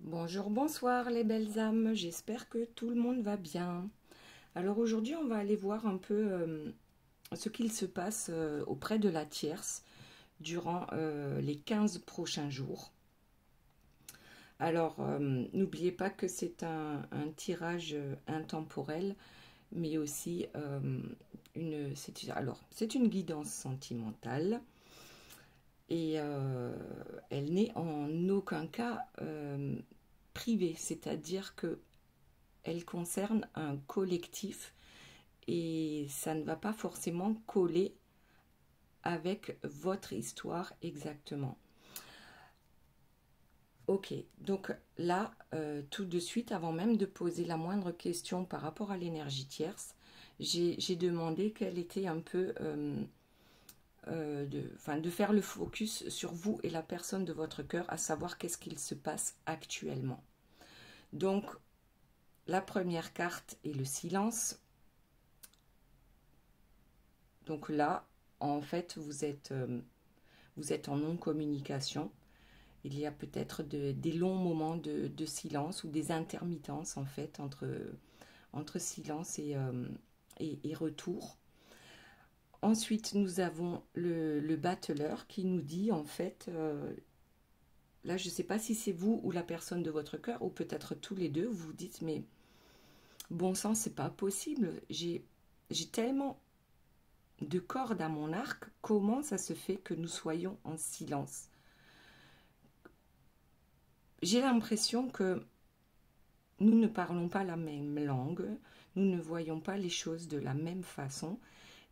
Bonjour, bonsoir les belles âmes, j'espère que tout le monde va bien. Alors aujourd'hui on va aller voir un peu ce qu'il se passe auprès de la tierce durant les 15 prochains jours. Alors n'oubliez pas que c'est un tirage intemporel, mais aussi c'est une guidance sentimentale. Et elle n'est en aucun cas privée, c'est-à-dire que elle concerne un collectif et ça ne va pas forcément coller avec votre histoire exactement. Ok, donc là, tout de suite, avant même de poser la moindre question par rapport à l'énergie tierce, j'ai demandé quelle était un peu de faire le focus sur vous et la personne de votre cœur, à savoir qu'est-ce qu'il se passe actuellement. Donc, la première carte est le silence. Donc là, en fait, vous êtes en non-communication. Il y a peut-être des longs moments de silence ou des intermittences, en fait, entre silence et retour. Ensuite, nous avons le battleur qui nous dit, en fait, là, je ne sais pas si c'est vous ou la personne de votre cœur, ou peut-être tous les deux, vous vous dites, mais bon sang, c'est pas possible. J'ai tellement de cordes à mon arc, comment ça se fait que nous soyons en silence? J'ai l'impression que nous ne parlons pas la même langue, nous ne voyons pas les choses de la même façon,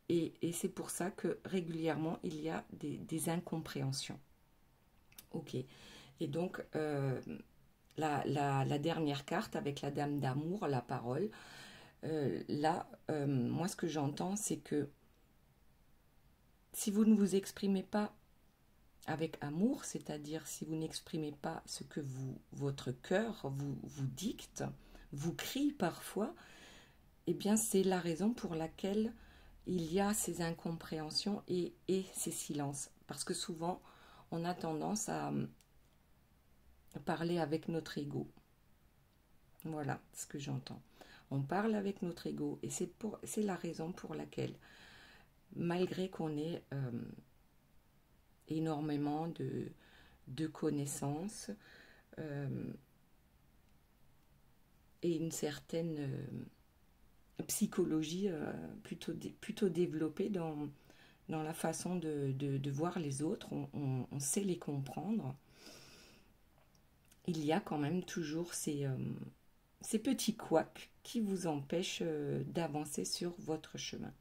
et c'est pour ça que régulièrement il y a des incompréhensions. Ok, et donc la dernière carte avec la dame d'amour, la parole, là, moi ce que j'entends, c'est que si vous ne vous exprimez pas avec amour, c'est-à-dire si vous n'exprimez pas ce que votre cœur vous dicte, vous crie parfois, eh bien c'est la raison pour laquelle il y a ces incompréhensions et ces silences. Parce que souvent, on a tendance à parler avec notre ego. Voilà ce que j'entends. On parle avec notre ego et c'est la raison pour laquelle, malgré qu'on ait énormément de connaissances et une certaine psychologie plutôt développée dans la façon de voir les autres, on sait les comprendre. Il y a quand même toujours ces petits couacs qui vous empêchent d'avancer sur votre chemin.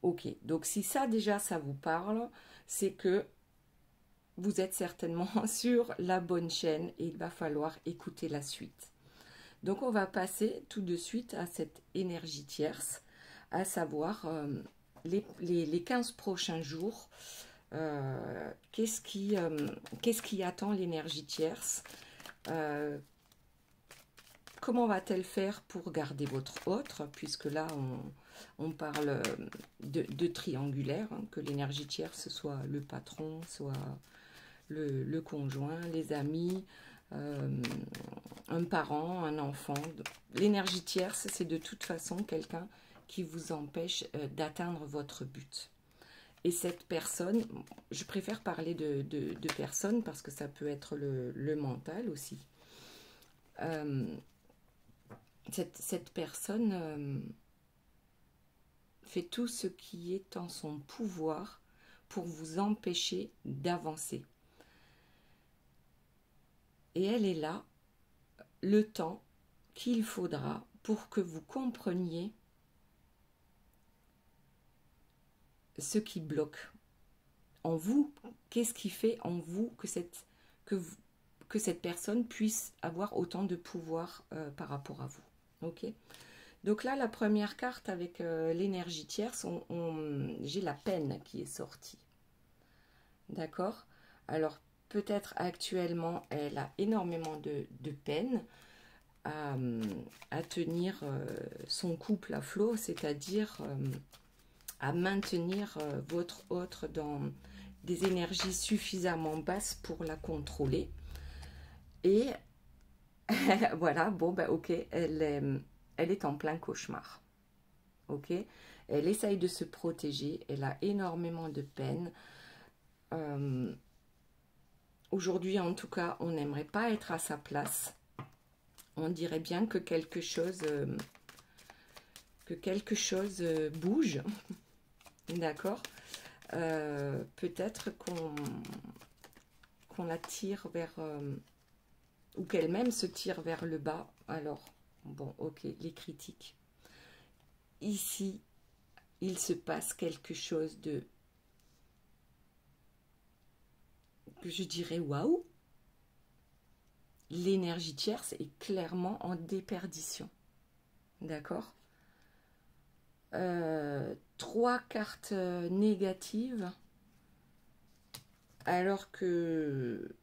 Ok, donc si ça déjà ça vous parle, c'est que vous êtes certainement sur la bonne chaîne et il va falloir écouter la suite. Donc on va passer tout de suite à cette énergie tierce, à savoir les 15 prochains jours. Qu'est-ce qui attend l'énergie tierce? Comment va-t-elle faire pour garder votre autre? Puisque là, on parle de triangulaire, hein, que l'énergie tierce soit le patron, soit le conjoint, les amis, un parent, un enfant. L'énergie tierce, c'est de toute façon quelqu'un qui vous empêche d'atteindre votre but. Et cette personne, je préfère parler de personne parce que ça peut être le mental aussi. Cette personne fait tout ce qui est en son pouvoir pour vous empêcher d'avancer. Et elle est là le temps qu'il faudra pour que vous compreniez ce qui bloque en vous. Qu'est-ce qui fait en vous que cette personne puisse avoir autant de pouvoir par rapport à vous. Ok. Donc là, la première carte avec l'énergie tierce, j'ai la peine qui est sortie. D'accord? Alors, peut-être actuellement, elle a énormément de peine à tenir son couple à flot, c'est-à-dire à maintenir votre autre dans des énergies suffisamment basses pour la contrôler. Et Voilà, bon, ben ok, elle est en plein cauchemar. Ok, elle essaye de se protéger, elle a énormément de peine. Euh, Aujourd'hui, en tout cas, on n'aimerait pas être à sa place. On dirait bien que quelque chose bouge, d'accord. Peut-être qu'on la tire vers, ou qu'elle-même se tire vers le bas. Alors, bon, ok, les critiques. Ici, il se passe quelque chose de, que je dirais, waouh. L'énergie tierce est clairement en déperdition, d'accord. 3 cartes négatives, alors que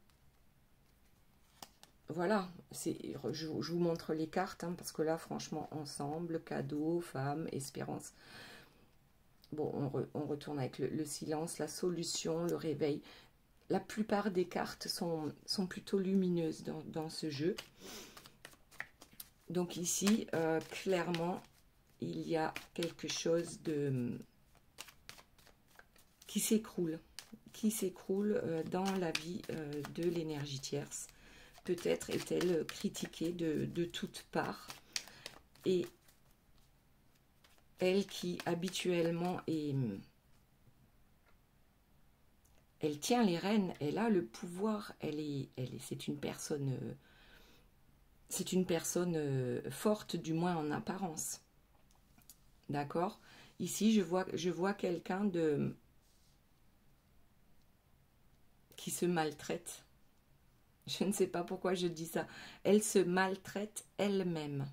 voilà, je vous montre les cartes, hein, parce que là, franchement, ensemble, cadeau, femme, espérance. Bon, on retourne avec le silence, la solution, le réveil. La plupart des cartes sont plutôt lumineuses dans ce jeu. Donc ici, clairement, il y a quelque chose qui s'écroule dans la vie de l'énergie tierce. Peut-être est-elle critiquée de toutes parts. Et elle qui habituellement elle tient les rênes, elle a le pouvoir, c'est une personne, forte, du moins en apparence. D'accord? Ici, je vois quelqu'un qui se maltraite. Je ne sais pas pourquoi je dis ça. Elle se maltraite elle-même.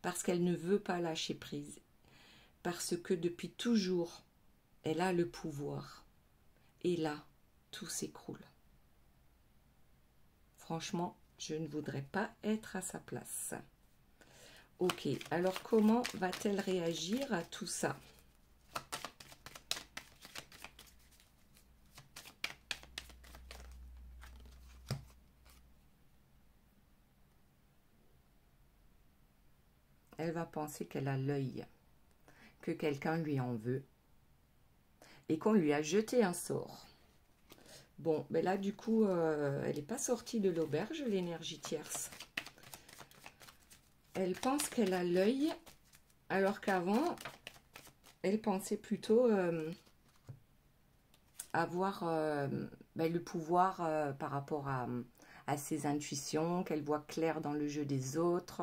Parce qu'elle ne veut pas lâcher prise. Parce que depuis toujours, elle a le pouvoir. Et là, tout s'écroule. Franchement, je ne voudrais pas être à sa place. Ok, alors comment va-t-elle réagir à tout ça? Elle va penser qu'elle a l'œil, que quelqu'un lui en veut et qu'on lui a jeté un sort. Bon, ben là, du coup, elle n'est pas sortie de l'auberge, l'énergie tierce. Elle pense qu'elle a l'œil, alors qu'avant, elle pensait plutôt avoir le pouvoir par rapport à ses intuitions, qu'elle voit clair dans le jeu des autres.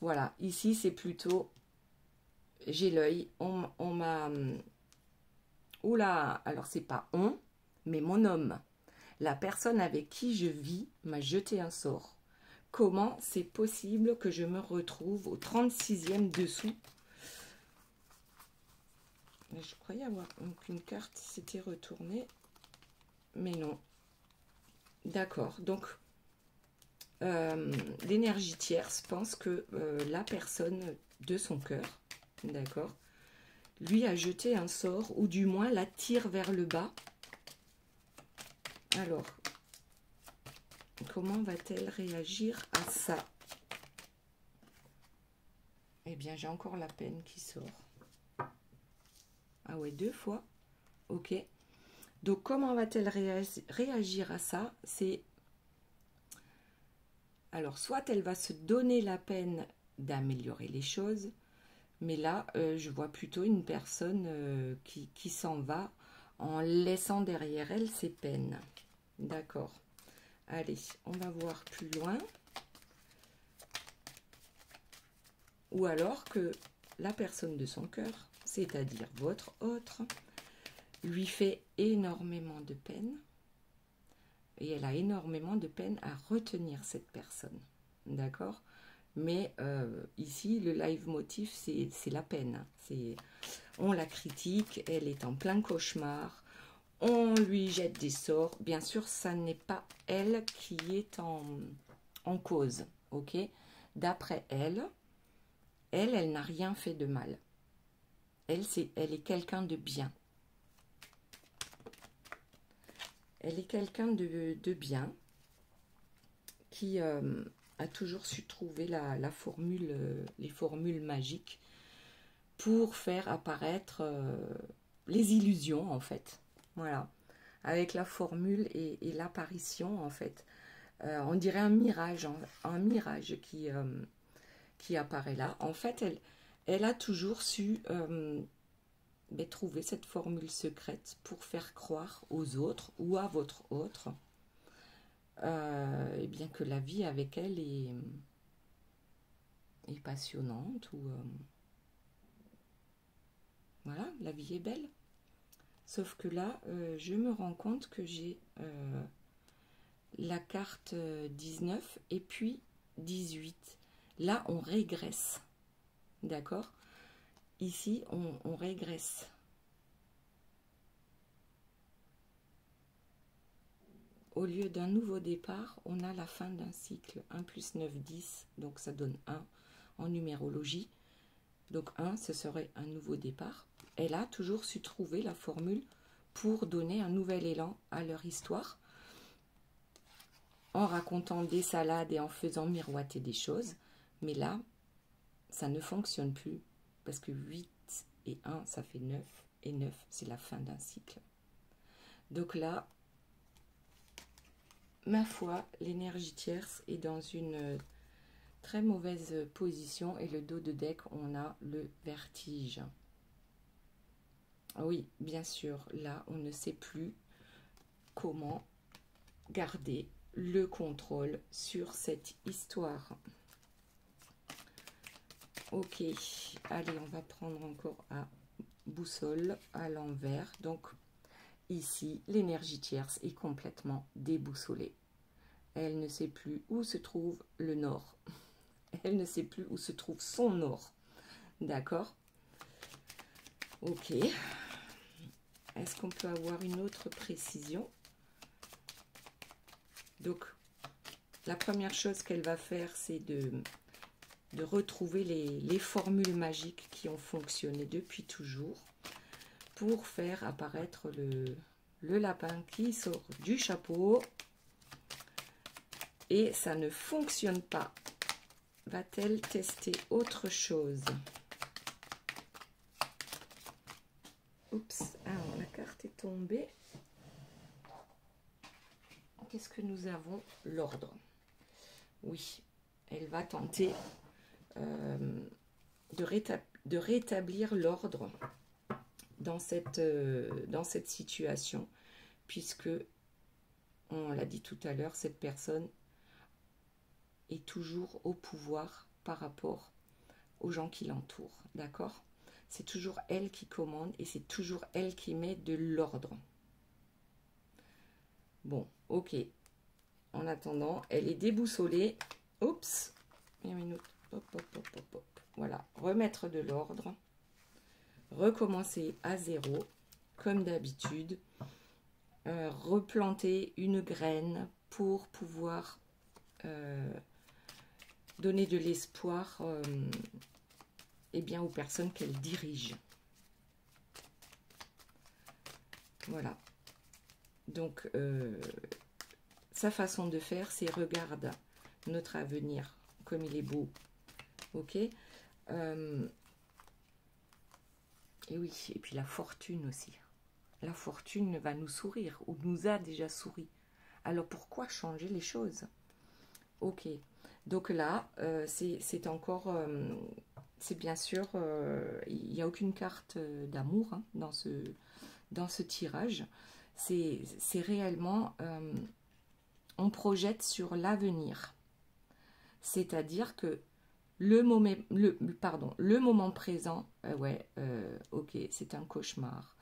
Voilà, ici, c'est plutôt, j'ai l'œil, on m'a... Oula, alors c'est pas on, mais mon homme. La personne avec qui je vis m'a jeté un sort. Comment c'est possible que je me retrouve au 36e dessous? Je croyais avoir une carte s'était retournée, mais non. D'accord, donc l'énergie tierce pense que la personne de son cœur, d'accord, lui a jeté un sort, ou du moins la tire vers le bas. Alors, comment va-t-elle réagir à ça? Eh bien, j'ai encore la peine qui sort. Ah ouais, 2 fois. Ok. Donc, comment va-t-elle réagir à ça? C'est... Alors, soit elle va se donner la peine d'améliorer les choses, mais là, je vois plutôt une personne qui s'en va en laissant derrière elle ses peines. D'accord. Allez, on va voir plus loin. Ou alors que la personne de son cœur, c'est-à-dire votre autre, lui fait énormément de peine. Et elle a énormément de peine à retenir cette personne. D'accord? Mais ici, le live motif, c'est la peine. On la critique, elle est en plein cauchemar, on lui jette des sorts. Bien sûr, ça n'est pas elle qui est en cause. Ok? D'après elle, elle n'a rien fait de mal. Elle est quelqu'un de bien. Elle est quelqu'un de bien qui a toujours su trouver la formule, les formules magiques pour faire apparaître les illusions, en fait. Voilà. Avec la formule et l'apparition, en fait. On dirait un mirage qui apparaît là. En fait, elle a toujours su trouver cette formule secrète pour faire croire aux autres ou à votre autre eh bien que la vie avec elle est passionnante ou voilà, la vie est belle. Sauf que là, je me rends compte que j'ai la carte 19 et puis 18. Là, on régresse. D'accord? Ici, on régresse. Au lieu d'un nouveau départ, on a la fin d'un cycle. 1 plus 9, 10. Donc, ça donne 1 en numérologie. Donc, 1, ce serait un nouveau départ. Elle a toujours su trouver la formule pour donner un nouvel élan à leur histoire, en racontant des salades et en faisant miroiter des choses. Mais là, ça ne fonctionne plus, parce que 8 et 1, ça fait 9, et 9, c'est la fin d'un cycle. Donc là, ma foi, l'énergie tierce est dans une très mauvaise position, et le dos de deck, on a le vertige. Oui, bien sûr, là, on ne sait plus comment garder le contrôle sur cette histoire. Ok, allez, on va prendre encore à boussole à l'envers. Donc, ici, l'énergie tierce est complètement déboussolée. Elle ne sait plus où se trouve le nord. Elle ne sait plus où se trouve son nord. D'accord? Ok. Est-ce qu'on peut avoir une autre précision? Donc, la première chose qu'elle va faire, c'est de retrouver les formules magiques qui ont fonctionné depuis toujours pour faire apparaître le lapin qui sort du chapeau. Et ça ne fonctionne pas. Va-t-elle tester autre chose? Oups, alors la carte est tombée. Qu'est-ce que nous avons? L'ordre. Oui, elle va tenter de rétablir l'ordre dans cette situation, puisque, on l'a dit tout à l'heure, cette personne est toujours au pouvoir par rapport aux gens qui l'entourent, d'accord? C'est toujours elle qui commande et c'est toujours elle qui met de l'ordre. Bon, ok. En attendant, elle est déboussolée. Oups, une minute. Hop, hop, hop, hop, hop. Voilà, remettre de l'ordre. Recommencer à zéro, comme d'habitude. Replanter une graine pour pouvoir donner de l'espoir aux personnes qu'elle dirige. Voilà. Donc, sa façon de faire, c'est regarde notre avenir, comme il est beau. Ok. Et oui, et puis la fortune aussi. La fortune va nous sourire, ou nous a déjà souri. Alors pourquoi changer les choses? Ok. Donc là, c'est encore... c'est bien sûr... il n'y a aucune carte d'amour hein, dans ce tirage. C'est réellement... on projette sur l'avenir. C'est-à-dire que le moment présent, ok, c'est un cauchemar.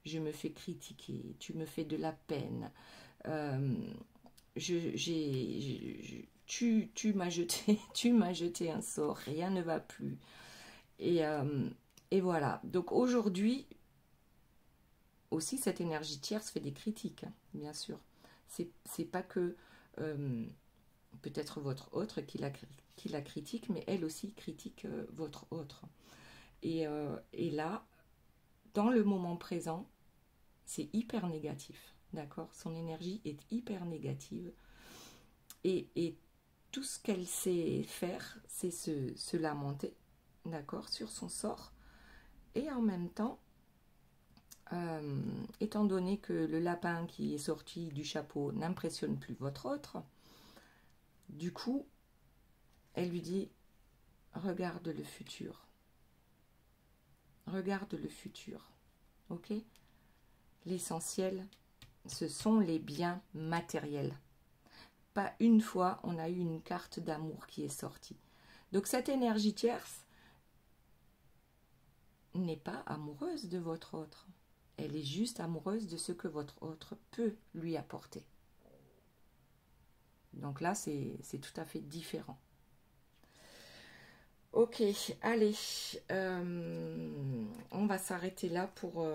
Je me fais critiquer, tu me fais de la peine. Tu m'as jeté un sort, rien ne va plus. Et voilà. Donc aujourd'hui, aussi, cette énergie tierce fait des critiques, hein, bien sûr. C'est pas que peut-être votre autre qui la critique, mais elle aussi critique votre autre. Et là, dans le moment présent, c'est hyper négatif, d'accord? Son énergie est hyper négative. Et tout ce qu'elle sait faire, c'est se lamenter, d'accord, sur son sort. Et en même temps, étant donné que le lapin qui est sorti du chapeau n'impressionne plus votre autre, du coup, elle lui dit, regarde le futur. Regarde le futur. Ok? L'essentiel, ce sont les biens matériels. Pas une fois, on a eu une carte d'amour qui est sortie. Donc cette énergie tierce n'est pas amoureuse de votre autre. Elle est juste amoureuse de ce que votre autre peut lui apporter. Donc là, c'est tout à fait différent. Ok, allez, on va s'arrêter là pour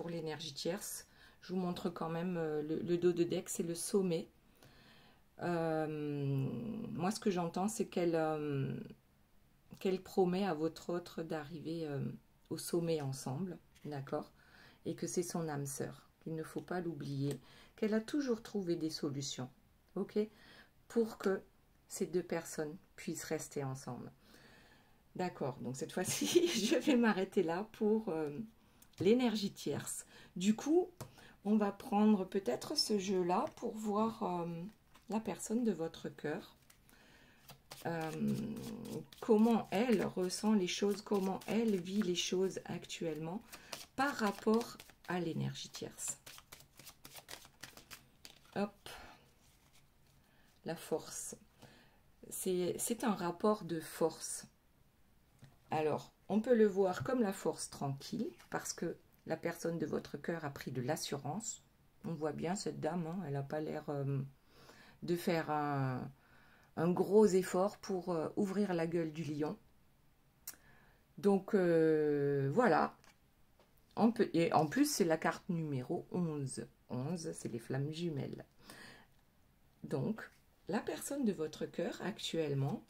l'énergie tierce. Je vous montre quand même le dos de deck, c'est le sommet. Moi, ce que j'entends, c'est qu'elle promet à votre autre d'arriver au sommet ensemble, d'accord? Et que c'est son âme sœur, qu'il ne faut pas l'oublier, qu'elle a toujours trouvé des solutions, ok? Pour que ces deux personnes puissent rester ensemble. D'accord, donc cette fois-ci, je vais m'arrêter là pour l'énergie tierce. Du coup, on va prendre peut-être ce jeu-là pour voir la personne de votre cœur. Comment elle ressent les choses, comment elle vit les choses actuellement par rapport à l'énergie tierce. Hop, la force. C'est un rapport de force. Alors, on peut le voir comme la force tranquille, parce que la personne de votre cœur a pris de l'assurance. On voit bien cette dame, hein, elle n'a pas l'air de faire un gros effort pour ouvrir la gueule du lion. Donc, voilà. Et en plus, c'est la carte numéro 11. 11, c'est les flammes jumelles. Donc, la personne de votre cœur, actuellement,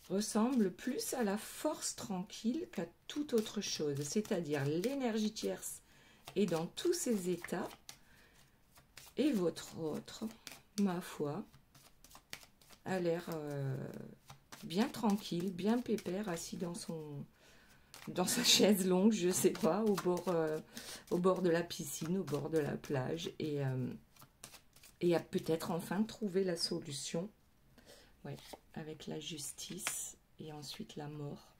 ressemble plus à la force tranquille qu'à toute autre chose. C'est-à-dire, l'énergie tierce est dans tous ses états. Et votre autre, ma foi, a l'air bien tranquille, bien pépère, assis dans sa chaise longue, je sais pas, au bord de la piscine, au bord de la plage, et a peut-être enfin trouvé la solution, ouais, avec la justice et ensuite la mort.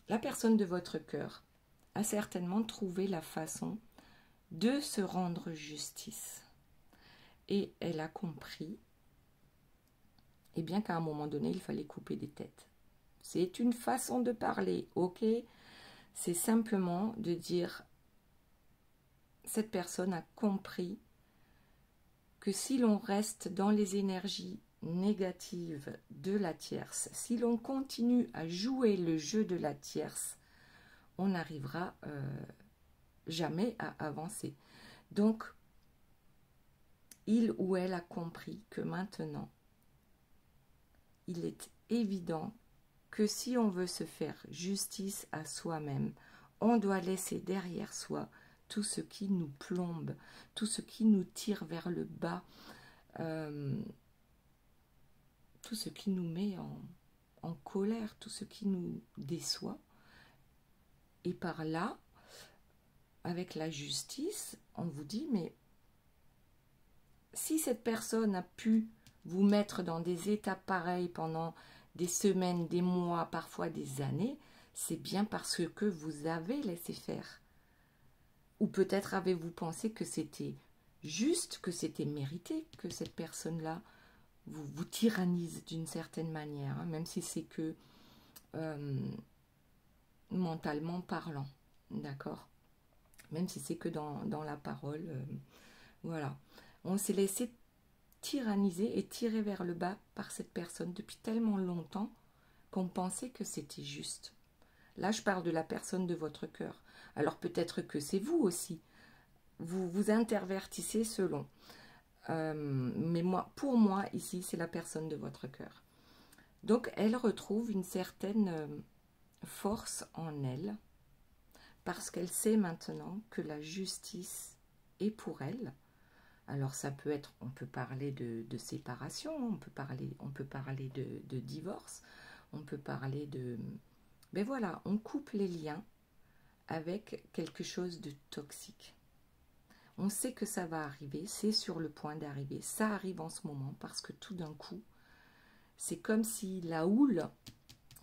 La personne de votre cœur a certainement trouvé la façon de se rendre justice. Et elle a compris, et bien qu'à un moment donné, il fallait couper des têtes. C'est une façon de parler, ok? C'est simplement de dire, cette personne a compris que si l'on reste dans les énergies négatives de la tierce, si l'on continue à jouer le jeu de la tierce, on n'arrivera jamais à avancer. Donc, il ou elle a compris que maintenant, il est évident que si on veut se faire justice à soi-même, on doit laisser derrière soi tout ce qui nous plombe, tout ce qui nous tire vers le bas, tout ce qui nous met en colère, tout ce qui nous déçoit. Et par là, avec la justice, on vous dit, mais si cette personne a pu vous mettre dans des états pareils pendant des semaines, des mois, parfois des années, c'est bien parce que vous avez laissé faire. Ou peut-être avez-vous pensé que c'était juste, que c'était mérité, que cette personne-là vous tyrannise d'une certaine manière, hein, même si c'est que mentalement parlant, d'accord? Même si c'est que dans la parole, voilà. On s'est laissé tyranniser et tirer vers le bas par cette personne depuis tellement longtemps qu'on pensait que c'était juste. Là, je parle de la personne de votre cœur. Alors peut-être que c'est vous aussi. Vous vous intervertissez selon. Mais pour moi, ici, c'est la personne de votre cœur. Donc, elle retrouve une certaine force en elle parce qu'elle sait maintenant que la justice est pour elle. Alors ça peut être, on peut parler de séparation, on peut parler de divorce, on peut parler de... Mais voilà, on coupe les liens avec quelque chose de toxique. On sait que ça va arriver, c'est sur le point d'arriver. Ça arrive en ce moment parce que tout d'un coup, c'est comme si la houle,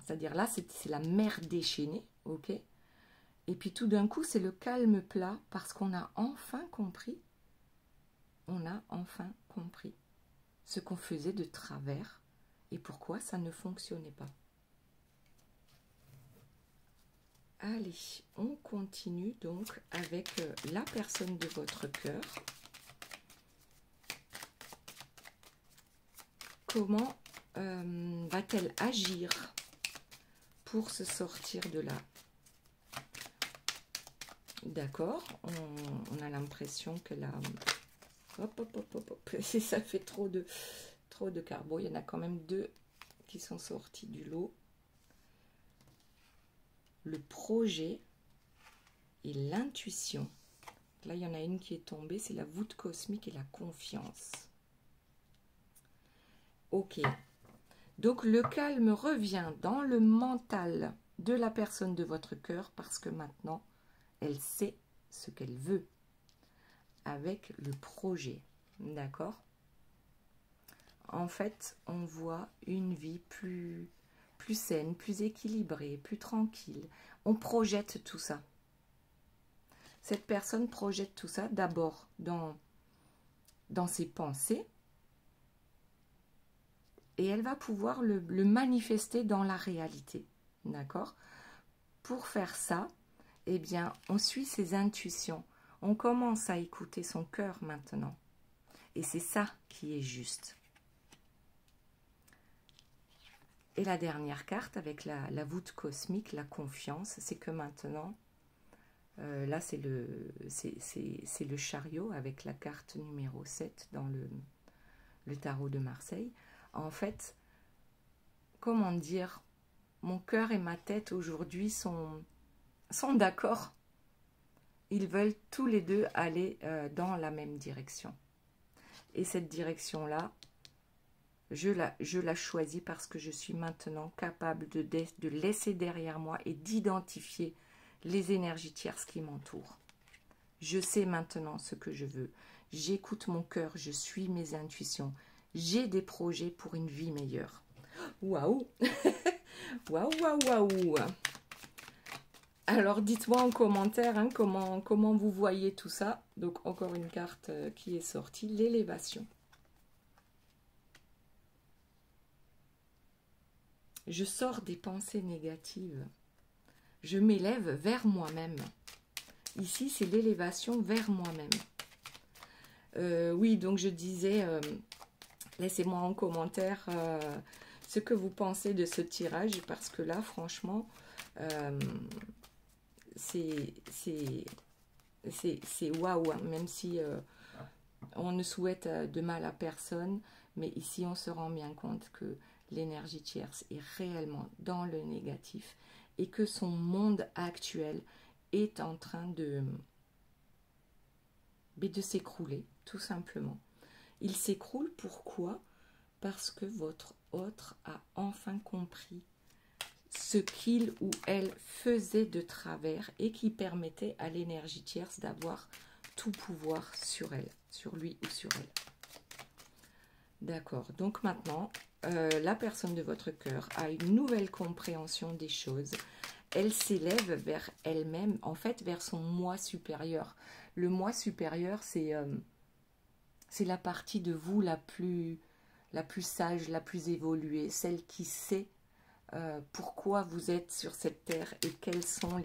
c'est-à-dire là, c'est la mer déchaînée, ok? Et puis tout d'un coup, c'est le calme plat parce qu'on a enfin compris, ce qu'on faisait de travers et pourquoi ça ne fonctionnait pas. Allez, on continue donc avec la personne de votre cœur. Comment va-t-elle agir pour se sortir de là? D'accord, on a l'impression qu'elle a... Hop, hop, hop, hop, hop. Si ça fait trop de carbo, il y en a quand même 2 qui sont sortis du lot. Le projet et l'intuition. Là, il y en a une qui est tombée, c'est la voûte cosmique et la confiance. Ok. Donc, le calme revient dans le mental de la personne de votre cœur parce que maintenant, elle sait ce qu'elle veut avec le projet. D'accord? En fait, on voit une vie plus saine, plus équilibrée, plus tranquille. On projette tout ça. Cette personne projette tout ça d'abord dans ses pensées et elle va pouvoir le manifester dans la réalité. D'accord? Pour faire ça, eh bien, on suit ses intuitions. On commence à écouter son cœur maintenant. Et c'est ça qui est juste. Et la dernière carte avec la voûte cosmique, la confiance, c'est que maintenant, là c'est le chariot avec la carte numéro 7 dans le tarot de Marseille. En fait, comment dire, mon cœur et ma tête aujourd'hui sont d'accord. Ils veulent tous les deux aller dans la même direction. Et cette direction-là, je la choisis parce que je suis maintenant capable de laisser derrière moi et d'identifier les énergies tierces qui m'entourent. Je sais maintenant ce que je veux. J'écoute mon cœur, je suis mes intuitions. J'ai des projets pour une vie meilleure. Waouh! Waouh, waouh, waouh! Alors, dites-moi en commentaire hein, comment vous voyez tout ça. Donc, encore une carte qui est sortie, l'élévation. Je sors des pensées négatives. Je m'élève vers moi-même. Ici, c'est l'élévation vers moi-même. Oui, donc je disais, laissez-moi en commentaire ce que vous pensez de ce tirage, parce que là, franchement, c'est waouh, hein, même si on ne souhaite de mal à personne, mais ici, on se rend bien compte que l'énergie tierce est réellement dans le négatif et que son monde actuel est en train de s'écrouler, tout simplement. Il s'écroule, pourquoi? Parce que votre autre a enfin compris ce qu'il ou elle faisait de travers et qui permettait à l'énergie tierce d'avoir tout pouvoir sur elle, sur lui ou sur elle. D'accord, donc maintenant, la personne de votre cœur a une nouvelle compréhension des choses. Elle s'élève vers elle-même, en fait vers son moi supérieur. Le moi supérieur, c'est la partie de vous la plus sage, la plus évoluée, celle qui sait pourquoi vous êtes sur cette terre et quels sont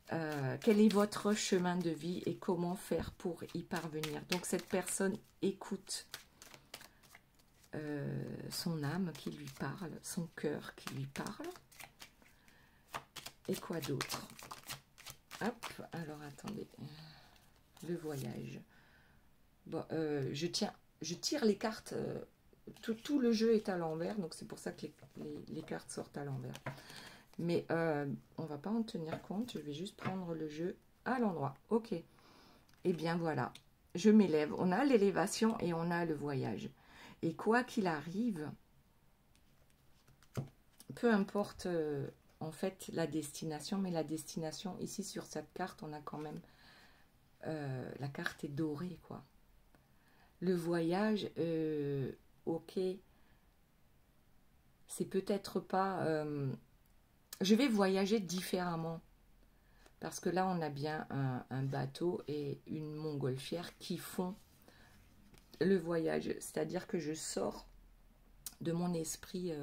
quel est votre chemin de vie et comment faire pour y parvenir. Donc cette personne écoute son âme qui lui parle, son cœur qui lui parle. Et quoi d'autre? Hop, alors attendez. Le voyage. Bon, je tire les cartes. Tout le jeu est à l'envers, donc c'est pour ça que les cartes sortent à l'envers. Mais on va pas en tenir compte. Je vais juste prendre le jeu à l'endroit. Ok. Et bien voilà. je m'élève. On a l'élévation et on a le voyage. Et quoi qu'il arrive, peu importe en fait la destination, mais la destination, ici sur cette carte, on a quand même, la carte est dorée, quoi. Le voyage, ok, c'est peut-être pas... je vais voyager différemment. Parce que là, on a bien un bateau et une montgolfière qui font le voyage. C'est-à-dire que je sors de mon esprit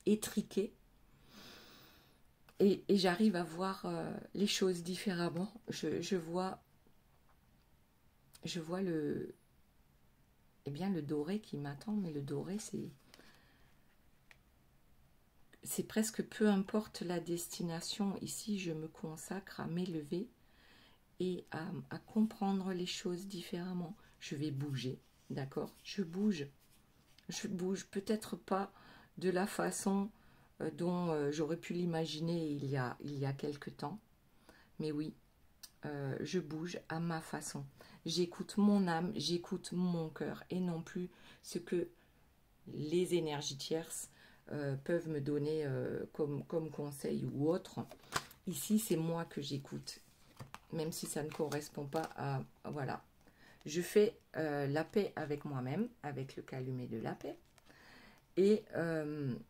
étriqué et j'arrive à voir les choses différemment. Je vois le, eh bien, le doré qui m'attend, mais le doré, c'est presque peu importe la destination. Ici, je me consacre à m'élever et à comprendre les choses différemment. Je vais bouger, d'accord? Je bouge peut-être pas de la façon dont j'aurais pu l'imaginer il y a quelque temps, mais oui, je bouge à ma façon. J'écoute mon âme, j'écoute mon cœur et non plus ce que les énergies tierces peuvent me donner comme conseil ou autre. Ici, c'est moi que j'écoute, même si ça ne correspond pas à... Voilà. Je fais la paix avec moi-même, avec le calumet de la paix. Et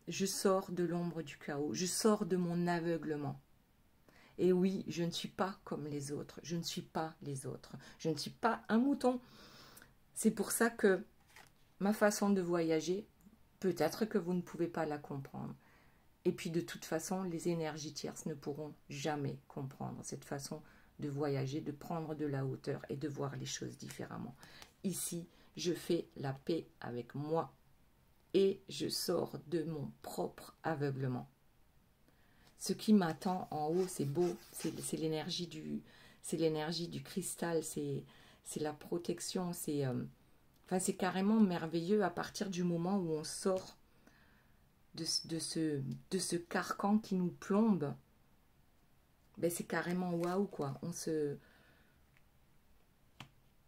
je sors de l'ombre du chaos. Je sors de mon aveuglement. Et oui, je ne suis pas comme les autres. Je ne suis pas les autres. Je ne suis pas un mouton. C'est pour ça que ma façon de voyager, peut-être que vous ne pouvez pas la comprendre. Et puis de toute façon, les énergies tierces ne pourront jamais comprendre cette façon de voyager, de prendre de la hauteur et de voir les choses différemment. Ici, je fais la paix avec moi et je sors de mon propre aveuglement. Ce qui m'attend en haut, c'est beau, c'est l'énergie du cristal, c'est la protection, c'est carrément merveilleux à partir du moment où on sort de ce carcan qui nous plombe. Ben, c'est carrément waouh, quoi.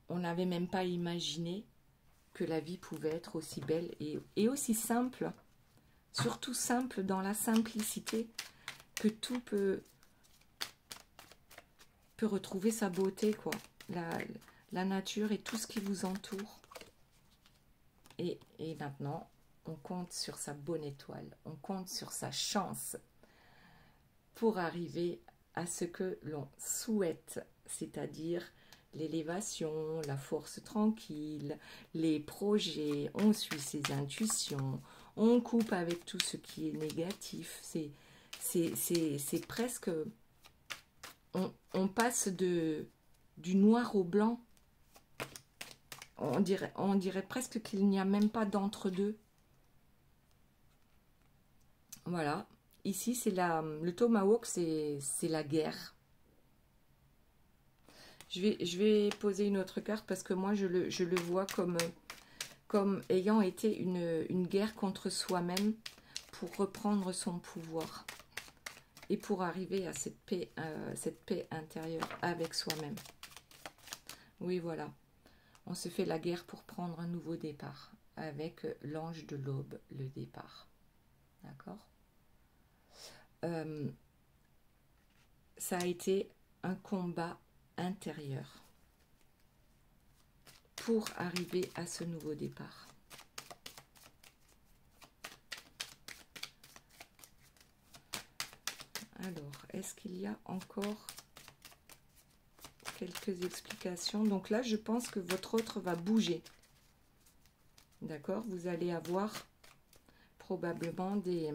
On n'avait même pas imaginé que la vie pouvait être aussi belle et aussi simple, surtout simple dans la simplicité, que tout peut retrouver sa beauté, quoi. La nature et tout ce qui vous entoure. Et maintenant, on compte sur sa bonne étoile, on compte sur sa chance pour arriver à ce que l'on souhaite, c'est-à-dire l'élévation, la force tranquille, les projets, on suit ses intuitions, on coupe avec tout ce qui est négatif. C'est presque... On passe du noir au blanc. On dirait presque qu'il n'y a même pas d'entre-deux. Voilà. Ici, c'est le tomahawk, c'est la guerre. Je vais poser une autre carte parce que moi, je le vois comme ayant été une guerre contre soi-même pour reprendre son pouvoir et pour arriver à cette paix intérieure avec soi-même. Oui, voilà. On se fait la guerre pour prendre un nouveau départ avec l'ange de l'aube, le départ. D'accord ? Ça a été un combat intérieur pour arriver à ce nouveau départ. Alors, est-ce qu'il y a encore quelques explications? Donc là, je pense que votre autre va bouger. D'accord? Vous allez avoir probablement des...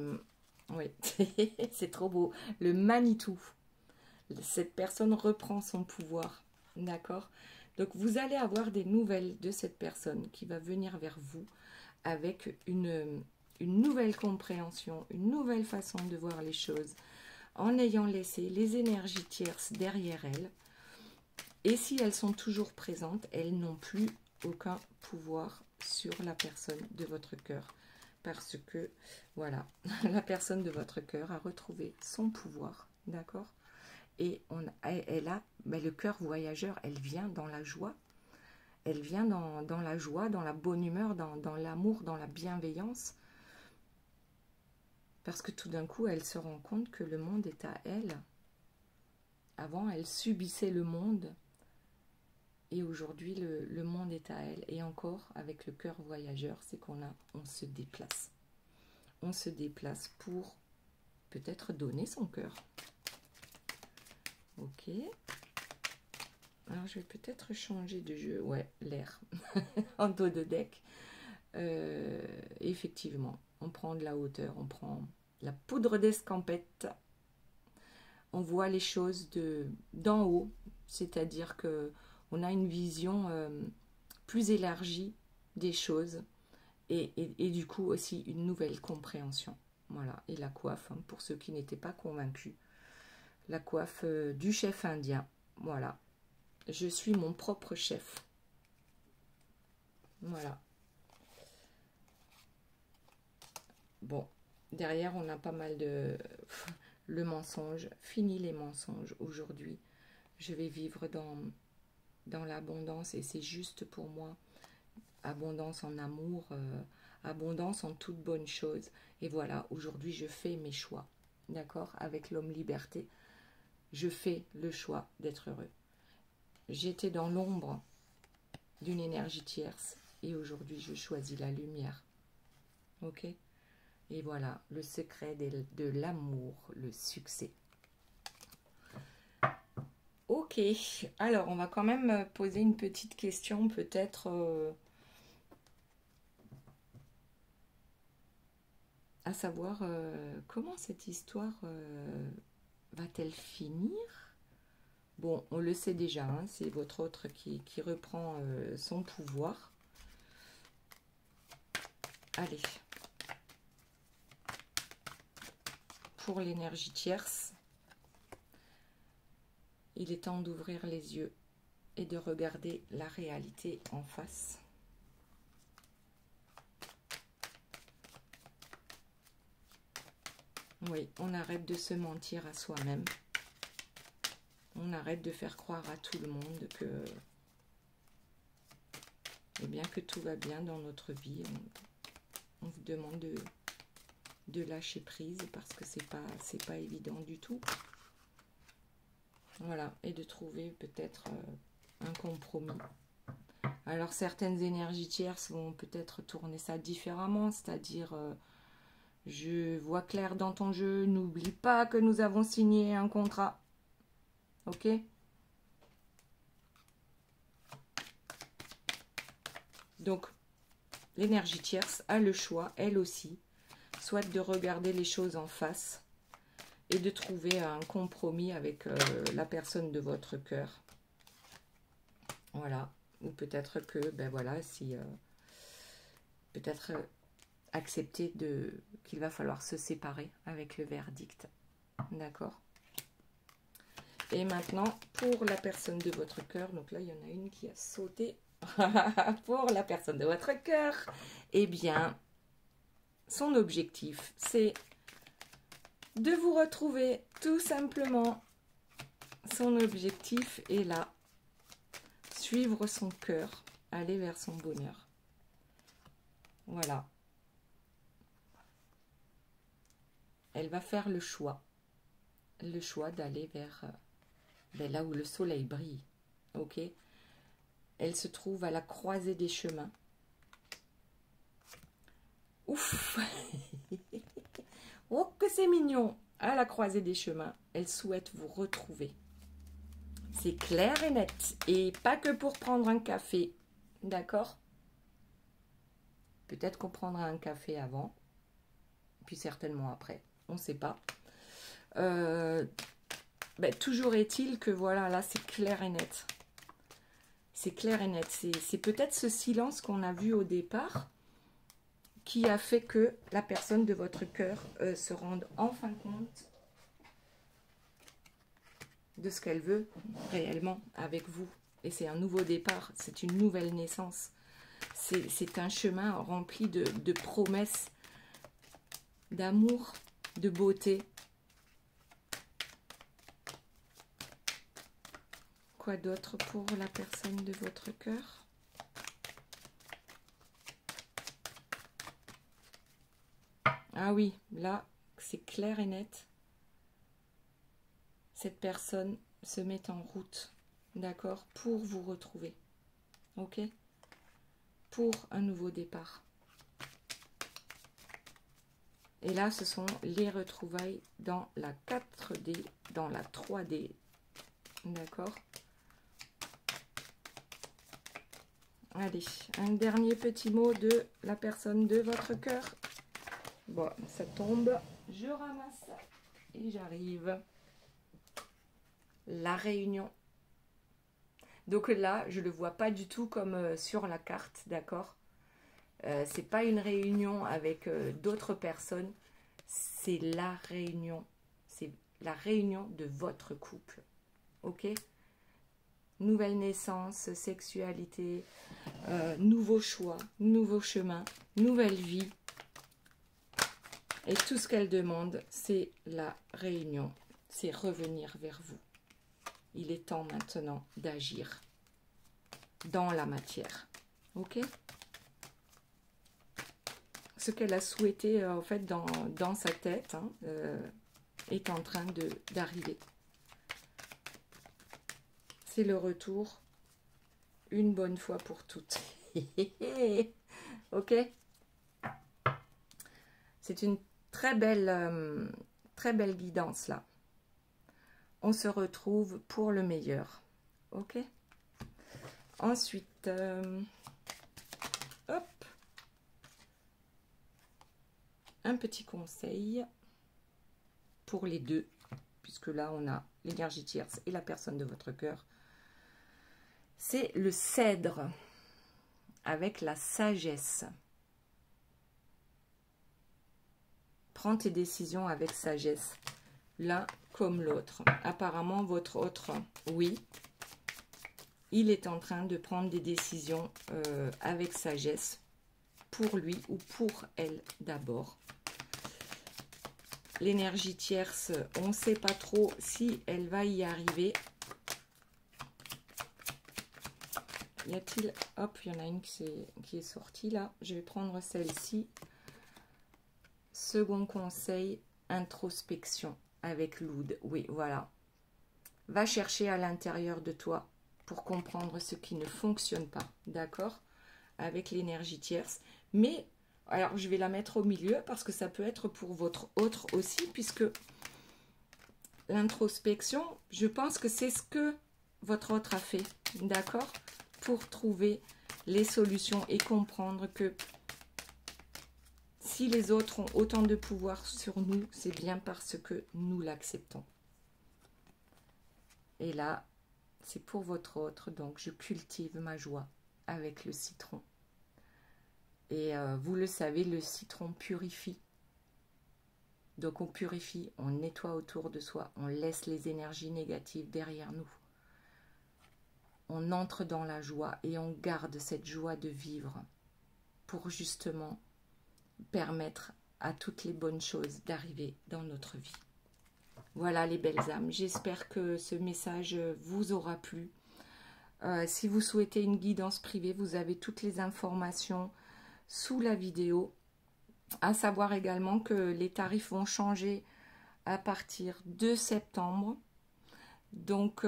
Oui, c'est trop beau. Le Manitou. Cette personne reprend son pouvoir. D'accord? Donc, vous allez avoir des nouvelles de cette personne qui va venir vers vous avec une nouvelle compréhension, une nouvelle façon de voir les choses, en ayant laissé les énergies tierces derrière elles. Et si elles sont toujours présentes, elles n'ont plus aucun pouvoir sur la personne de votre cœur. Parce que, voilà, la personne de votre cœur a retrouvé son pouvoir, d'accord? Et elle a, mais le cœur voyageur, elle vient dans la joie, elle vient dans la joie, dans la bonne humeur, dans l'amour, dans la bienveillance. Parce que tout d'un coup, elle se rend compte que le monde est à elle. Avant, elle subissait le monde. Et aujourd'hui, le monde est à elle. Et encore, avec le cœur voyageur, c'est on se déplace. On se déplace pour peut-être donner son cœur. Ok. Alors, je vais peut-être changer de jeu. Ouais, l'air. En dos de deck. Effectivement, on prend de la hauteur, on prend la poudre d'escampette. On voit les choses d'en haut. C'est-à-dire que on a une vision plus élargie des choses et du coup aussi une nouvelle compréhension. Voilà, et la coiffe, hein, pour ceux qui n'étaient pas convaincus, la coiffe du chef indien. Voilà, je suis mon propre chef. Voilà. Bon, derrière on a pas mal de... le mensonge, fini les mensonges aujourd'hui. Je vais vivre dans l'abondance et c'est juste pour moi. Abondance en amour, abondance en toute bonne chose. Et voilà, aujourd'hui je fais mes choix. D'accord? Avec l'homme liberté, je fais le choix d'être heureux. J'étais dans l'ombre d'une énergie tierce et aujourd'hui je choisis la lumière. Ok? Et voilà, le secret de l'amour, le succès. Ok, alors on va quand même poser une petite question, peut-être à savoir comment cette histoire va-t-elle finir? Bon, on le sait déjà, hein, c'est votre autre qui reprend son pouvoir. Allez. Pour l'énergie tierce, il est temps d'ouvrir les yeux et de regarder la réalité en face. Oui, on arrête de se mentir à soi-même. On arrête de faire croire à tout le monde que, eh bien, que tout va bien dans notre vie. On vous demande de lâcher prise parce que c'est pas évident du tout. Voilà, et de trouver peut-être un compromis. Alors certaines énergies tierces vont peut-être tourner ça différemment, c'est-à-dire je vois clair dans ton jeu, n'oublie pas que nous avons signé un contrat. Ok? Donc, l'énergie tierce a le choix, elle aussi, soit de regarder les choses en face et de trouver un compromis avec la personne de votre cœur. Voilà. Ou peut-être que, ben voilà, si... peut-être accepter qu'il va falloir se séparer avec le verdict. D'accord? Et maintenant, pour la personne de votre cœur, donc là, il y en a une qui a sauté. Pour la personne de votre cœur, eh bien, son objectif, c'est de vous retrouver, tout simplement. Son objectif est là. Suivre son cœur, aller vers son bonheur. Voilà. Elle va faire le choix d'aller vers là où le soleil brille. Ok? Elle se trouve à la croisée des chemins. Ouf! Oh, que c'est mignon! À la croisée des chemins, elle souhaite vous retrouver. C'est clair et net. Et pas que pour prendre un café. D'accord? Peut-être qu'on prendra un café avant. Puis certainement après. On ne sait pas. Toujours est-il que voilà, là c'est clair et net. C'est clair et net. C'est peut-être ce silence qu'on a vu au départ qui a fait que la personne de votre cœur se rende en fin de compte de ce qu'elle veut réellement avec vous. Et c'est un nouveau départ, c'est une nouvelle naissance. C'est un chemin rempli de promesses, d'amour, de beauté. Quoi d'autre pour la personne de votre cœur? Ah oui, là, c'est clair et net. Cette personne se met en route, d'accord, pour vous retrouver, ok, pour un nouveau départ. Et là, ce sont les retrouvailles dans la 4D, dans la 3D, d'accord. Allez, un dernier petit mot de la personne de votre cœur. Bon, ça tombe, je ramasse et j'arrive. La réunion. Donc là, je ne le vois pas du tout comme sur la carte, d'accord. C'est pas une réunion avec d'autres personnes, c'est la réunion. C'est la réunion de votre couple, ok. Nouvelle naissance, sexualité, nouveau choix, nouveau chemin, nouvelle vie. Et tout ce qu'elle demande, c'est la réunion, c'est revenir vers vous. Il est temps maintenant d'agir dans la matière, ok. Ce qu'elle a souhaité en fait dans sa tête hein, est en train d'arriver. C'est le retour une bonne fois pour toutes. Ok. C'est une très belle guidance là. On se retrouve pour le meilleur. Ok. Ensuite, hop. Un petit conseil pour les deux, puisque là on a l'énergie tierce et la personne de votre cœur. C'est le cèdre avec la sagesse. Prends tes décisions avec sagesse, l'un comme l'autre. Apparemment, votre autre, oui, il est en train de prendre des décisions avec sagesse pour lui ou pour elle d'abord. L'énergie tierce, on ne sait pas trop si elle va y arriver. Y a-t-il... Hop, il y en a une qui est sortie là. Je vais prendre celle-ci. Second conseil, introspection avec l'oud. Oui, voilà. Va chercher à l'intérieur de toi pour comprendre ce qui ne fonctionne pas. D'accord? Avec l'énergie tierce. Mais, alors je vais la mettre au milieu parce que ça peut être pour votre autre aussi, puisque l'introspection, je pense que c'est ce que votre autre a fait. D'accord? Pour trouver les solutions et comprendre que si les autres ont autant de pouvoir sur nous, c'est bien parce que nous l'acceptons. Et là, c'est pour votre autre, donc je cultive ma joie avec le citron. Et vous le savez, le citron purifie. Donc on purifie, on nettoie autour de soi, on laisse les énergies négatives derrière nous. On entre dans la joie et on garde cette joie de vivre pour justement permettre à toutes les bonnes choses d'arriver dans notre vie. Voilà les belles âmes, j'espère que ce message vous aura plu. Si vous souhaitez une guidance privée, vous avez toutes les informations sous la vidéo. À savoir également que les tarifs vont changer à partir de septembre. Donc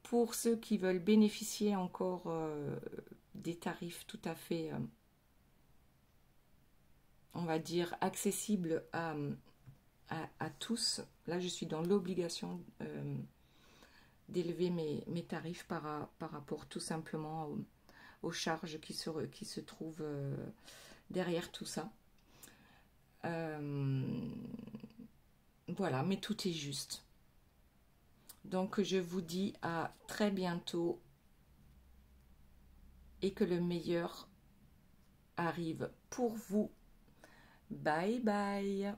pour ceux qui veulent bénéficier encore des tarifs tout à fait, on va dire, accessibles à tous, là je suis dans l'obligation d'élever mes tarifs par rapport tout simplement aux charges qui se trouvent derrière tout ça. Voilà, mais tout est juste. Donc je vous dis à très bientôt et que le meilleur arrive pour vous. Bye bye.